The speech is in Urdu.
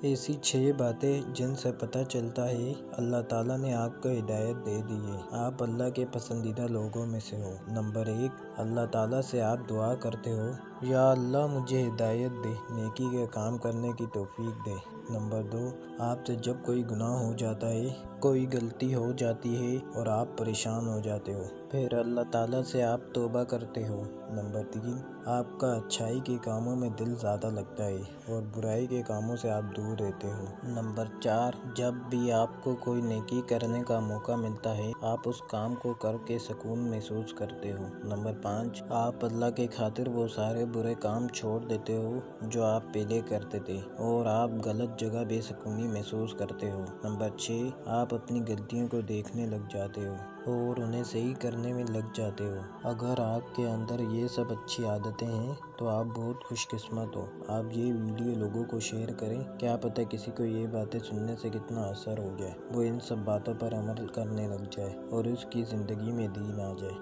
ایسی 6 باتیں جن سے پتہ چلتا ہے اللہ تعالیٰ نے آپ کو ہدایت دے دی ہے، آپ اللہ کے پسندیدہ لوگوں میں سے ہو۔ نمبر 1، اللہ تعالیٰ سے آپ دعا کرتے ہو، یا اللہ مجھے ہدایت دے، نیکی کے کام کرنے کی توفیق دے۔ نمبر 2، آپ سے جب کوئی گناہ ہو جاتا ہے، کوئی غلطی ہو جاتی ہے اور آپ پریشان ہو جاتے ہو، پھر اللہ تعالیٰ سے آپ توبہ کرتے ہو۔ نمبر 3، آپ کا اچھائی کے کاموں میں دل زیادہ لگتا ہے اور برائی کے کاموں سے آپ دور رہتے ہو۔ نمبر 4، جب بھی آپ کو کوئی نیکی کرنے کا موقع ملتا ہے، آپ اس کام کو کر کے سکون محسوس کرتے ہو۔ نمبر 5، آپ اللہ کے خاطر وہ سارے برے کام چھوڑ دیتے ہو جو آپ پہلے کرتے تھے اور آپ غلط جگہ بے سکونی محسوس کرتے ہو۔ نمبر 6، آپ اپنی غلطیوں کو دیکھنے لگ جاتے ہو اور انہیں صحیح کرنے میں لگ جاتے ہو۔ اگر آپ کے اندر یہ سب اچھی عادتیں ہیں تو آپ بہت خوش قسمت ہو۔ آپ یہ ویڈیو لوگوں کو شیئر کریں، کیا پتہ کسی کو یہ باتیں سننے سے کتنا اثر ہو جائے، وہ ان سب باتوں پر عمل کرنے لگ جائے اور اس کی زندگی میں دین آ جائے۔